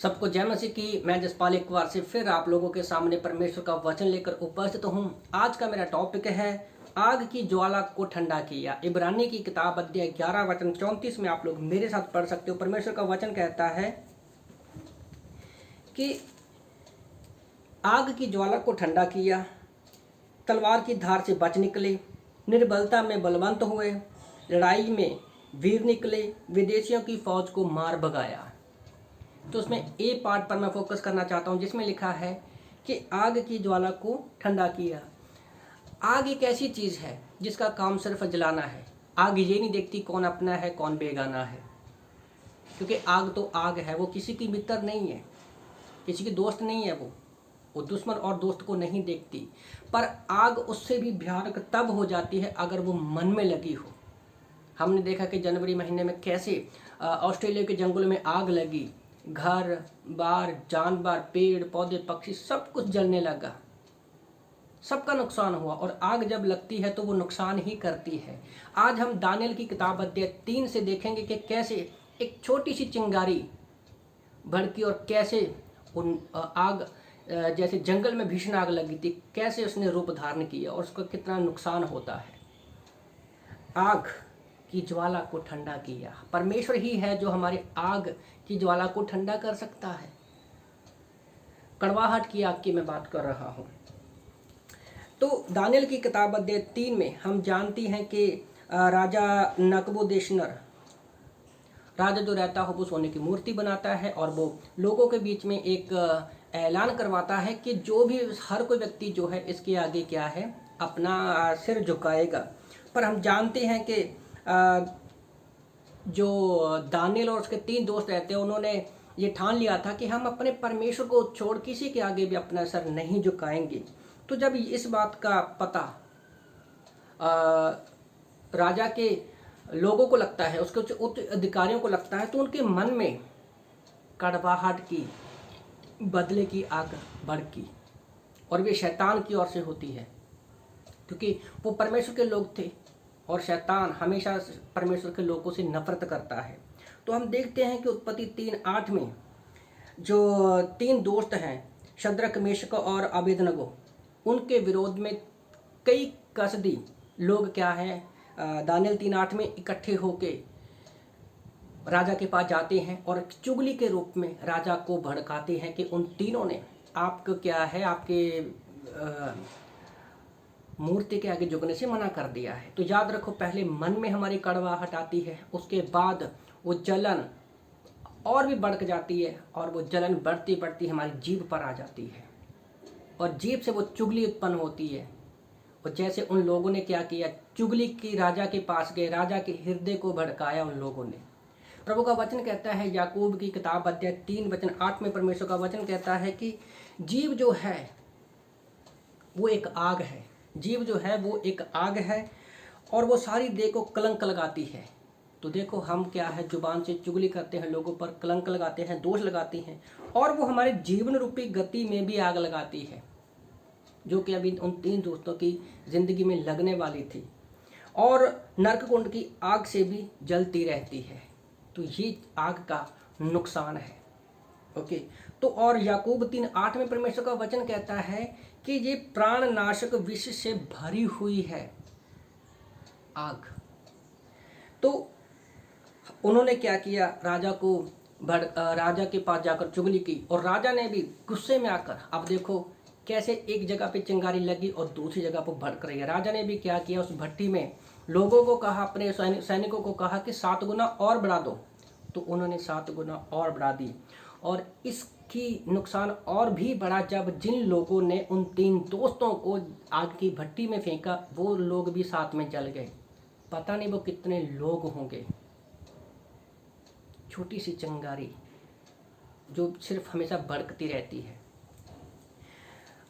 सबको जय मसीह की। मैं जसपाल एक बार से फिर आप लोगों के सामने परमेश्वर का वचन लेकर उपस्थित हूँ। आज का मेरा टॉपिक है आग की ज्वाला को ठंडा किया। इब्रानी की किताब अध्याय 11 वचन 34 में आप लोग मेरे साथ पढ़ सकते हो। परमेश्वर का वचन कहता है कि आग की ज्वाला को ठंडा किया, तलवार की धार से बच निकले, निर्बलता में बलवंत हुए, लड़ाई में वीर निकले, विदेशियों की फौज को मार भगाया। तो उसमें ए पार्ट पर मैं फोकस करना चाहता हूँ जिसमें लिखा है कि आग की ज्वाला को ठंडा किया। आग एक ऐसी चीज़ है जिसका काम सिर्फ जलाना है। आग ये नहीं देखती कौन अपना है कौन बेगाना है, क्योंकि आग तो आग है। वो किसी की मित्र नहीं है, किसी की दोस्त नहीं है। वो दुश्मन और दोस्त को नहीं देखती। पर आग उससे भी भयानक तब हो जाती है अगर वो मन में लगी हो। हमने देखा कि जनवरी महीने में कैसे ऑस्ट्रेलिया के जंगलों में आग लगी, घर बार जानवर पेड़ पौधे पक्षी सब कुछ जलने लगा, सबका नुकसान हुआ। और आग जब लगती है तो वो नुकसान ही करती है। आज हम दानियल की किताब अध्याय 3 से देखेंगे कि कैसे एक छोटी सी चिंगारी भड़की और कैसे उन आग जैसे जंगल में भीषण आग लगी थी, कैसे उसने रूप धारण किया और उसका कितना नुकसान होता है। आग की ज्वाला को ठंडा किया। परमेश्वर ही है जो हमारे आग की ज्वाला को ठंडा कर सकता है। कड़वाहट की आग की मैं बात कर रहा हूँ। तो दानियल की किताब अध्याय 3 में हम जानती हैं कि राजा नबूकदनेस्सर, राजा जो रहता हो वो सोने की मूर्ति बनाता है और वो लोगों के बीच में एक ऐलान करवाता है कि जो भी हर कोई व्यक्ति जो है इसके आगे क्या है, अपना सिर झुकाएगा। पर हम जानते हैं कि जो दानियल और उसके 3 दोस्त रहते हैं, उन्होंने ये ठान लिया था कि हम अपने परमेश्वर को छोड़ किसी के आगे भी अपना सर नहीं झुकाएंगे। तो जब इस बात का पता राजा के लोगों को लगता है, उसके उच्च अधिकारियों को लगता है, तो उनके मन में कड़वाहट की, बदले की आग भड़की। और वे शैतान की ओर से होती है, क्योंकि वो परमेश्वर के लोग थे और शैतान हमेशा परमेश्वर के लोगों से नफरत करता है। तो हम देखते हैं कि उत्पत्ति 3:8 में जो 3 दोस्त हैं, शद्रक मेशक और अबेदनगो, उनके विरोध में कई कसदी लोग क्या है दानियल 3:8 में इकट्ठे होके राजा के पास जाते हैं और चुगली के रूप में राजा को भड़काते हैं कि उन तीनों ने आपको क्या है, आपके मूर्ति के आगे झुकने से मना कर दिया है। तो याद रखो, पहले मन में हमारी कड़वाहट आती है, उसके बाद वो जलन और भी बढ़ जाती है और वो जलन बढ़ती बढ़ती हमारी जीभ पर आ जाती है और जीभ से वो चुगली उत्पन्न होती है। और जैसे उन लोगों ने क्या किया, चुगली की राजा के पास गए, राजा के हृदय को भड़काया उन लोगों ने। प्रभु का वचन कहता है याकूब की किताब अध्याय 3 वचन 8 में परमेश्वर का वचन कहता है कि जीव जो है वो एक आग है। जीव जो है वो एक आग है और वो सारी देह को कलंक लगाती है। तो देखो, हम क्या है, जुबान से चुगली करते हैं, लोगों पर कलंक लगाते हैं, दोष लगाते हैं, और वो हमारे जीवन रूपी गति में भी आग लगाती है, जो कि अभी उन 3 दोस्तों की जिंदगी में लगने वाली थी और नरक कुंड की आग से भी जलती रहती है। तो ये आग का नुकसान है। ओके, तो और याकूब 3:8 में परमेश्वर का वचन कहता है कि ये प्राणनाशक विष से भरी हुई है आग। तो उन्होंने क्या किया, राजा के पास जाकर चुगली की और राजा ने भी गुस्से में आकर, अब देखो कैसे एक जगह पे चिंगारी लगी और दूसरी जगह पर भड़क रही है। राजा ने भी क्या किया, उस भट्टी में लोगों को कहा, अपने सैनिकों को कहा कि 7 गुना और बढ़ा दो। तो उन्होंने 7 गुना और बढ़ा दी और इसकी नुकसान और भी बढ़ा जब जिन लोगों ने उन 3 दोस्तों को आग की भट्टी में फेंका, वो लोग भी साथ में जल गए। पता नहीं वो कितने लोग होंगे। छोटी सी चिंगारी जो सिर्फ हमेशा भड़कती रहती है।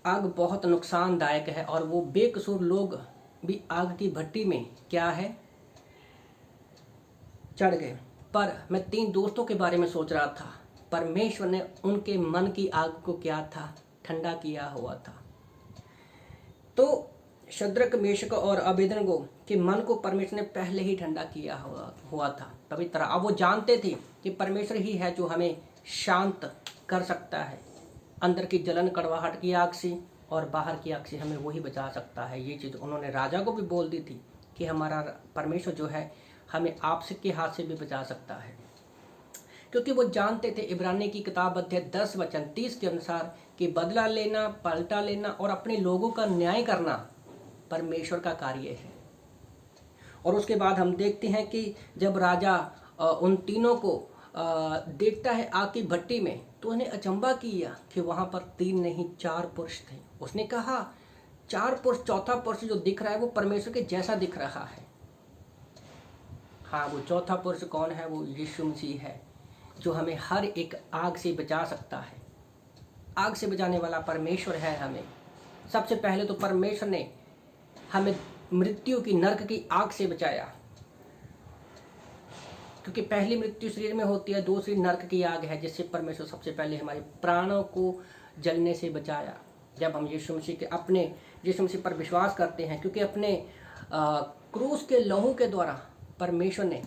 आग बहुत नुकसानदायक है और वो बेकसूर लोग भी आग की भट्टी में क्या है, चढ़ गए। पर मैं 3 दोस्तों के बारे में सोच रहा था, परमेश्वर ने उनके मन की आग को क्या था, ठंडा किया हुआ था। तो शद्रक मेशक और अबेदनगो के मन को परमेश्वर ने पहले ही ठंडा किया हुआ था पवित्र। अब वो जानते थे कि परमेश्वर ही है जो हमें शांत कर सकता है। अंदर की जलन कड़वाहट की आग से और बाहर की आग से हमें वही बचा सकता है। ये चीज़ उन्होंने राजा को भी बोल दी थी कि हमारा परमेश्वर जो है हमें आपसे के हाथ से भी बचा सकता है, क्योंकि वो जानते थे इब्रानी की किताब अध्याय 10 वचन 30 के अनुसार कि बदला लेना, पलटा लेना और अपने लोगों का न्याय करना परमेश्वर का कार्य है। और उसके बाद हम देखते हैं कि जब राजा उन तीनों को देखता है आग की भट्टी में, तो उन्हें अचंभा किया कि वहाँ पर 3 नहीं 4 पुरुष थे। उसने कहा 4 पुरुष, चौथा पुरुष जो दिख रहा है वो परमेश्वर के जैसा दिख रहा है। हाँ, वो चौथा पुरुष कौन है? वो यीशु मसीह है, जो हमें हर एक आग से बचा सकता है। आग से बचाने वाला परमेश्वर है। हमें सबसे पहले तो परमेश्वर ने हमें मृत्यु की, नरक की आग से बचाया, क्योंकि पहली मृत्यु शरीर में होती है, दूसरी नरक की आग है, जिससे परमेश्वर सबसे पहले हमारे प्राणों को जलने से बचाया। जब हम यीशु मसीह पर विश्वास करते हैं, क्योंकि अपने क्रूस के लहू के द्वारा परमेश्वर ने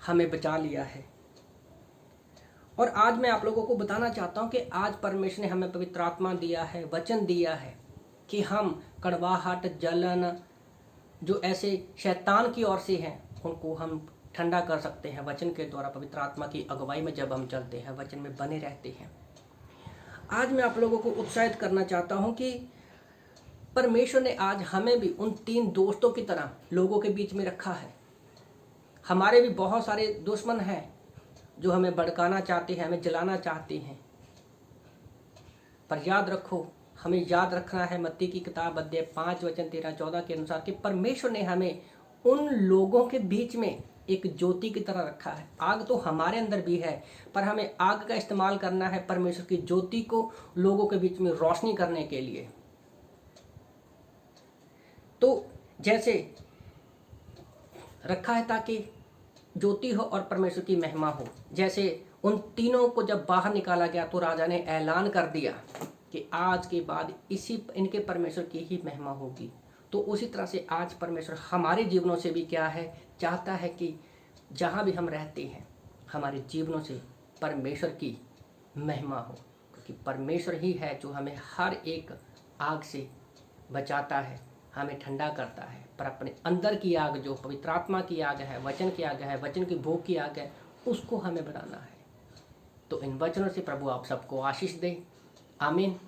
हमें बचा लिया है। और आज मैं आप लोगों को बताना चाहता हूं कि आज परमेश्वर ने हमें पवित्र आत्मा दिया है, वचन दिया है कि हम कड़वाहट, जलन जो ऐसे शैतान की ओर से हैं, उनको हम ठंडा कर सकते हैं वचन के द्वारा। पवित्र आत्मा की अगुवाई में जब हम चलते हैं, वचन में बने रहते हैं। आज मैं आप लोगों को उत्साहित करना चाहता हूं कि परमेश्वर ने आज हमें भी उन 3 दोस्तों की तरह लोगों के बीच में रखा है। हमारे भी बहुत सारे दुश्मन हैं जो हमें भड़काना चाहते हैं, हमें जलाना चाहते हैं, पर याद रखो, हमें याद रखना है मत्ती की किताब अध्याय 5 वचन 13-14 के अनुसार कि परमेश्वर ने हमें उन लोगों के बीच में एक ज्योति की तरह रखा है। आग तो हमारे अंदर भी है, पर हमें आग का इस्तेमाल करना है परमेश्वर की ज्योति को लोगों के बीच में रोशनी करने के लिए। तो जैसे रखा है ताकि ज्योति हो और परमेश्वर की महिमा हो। जैसे उन तीनों को जब बाहर निकाला गया तो राजा ने ऐलान कर दिया कि आज के बाद इनके परमेश्वर की ही महिमा होगी। तो उसी तरह से आज परमेश्वर हमारे जीवनों से भी क्या है, चाहता है कि जहाँ भी हम रहते हैं हमारे जीवनों से परमेश्वर की महिमा हो, क्योंकि परमेश्वर ही है जो हमें हर एक आग से बचाता है, हमें ठंडा करता है। पर अपने अंदर की आग, जो पवित्र आत्मा की आग है, वचन की आग है, वचन की भूख की आग है, उसको हमें बढ़ाना है। तो इन वचनों से प्रभु आप सबको आशीष दे। आमीन।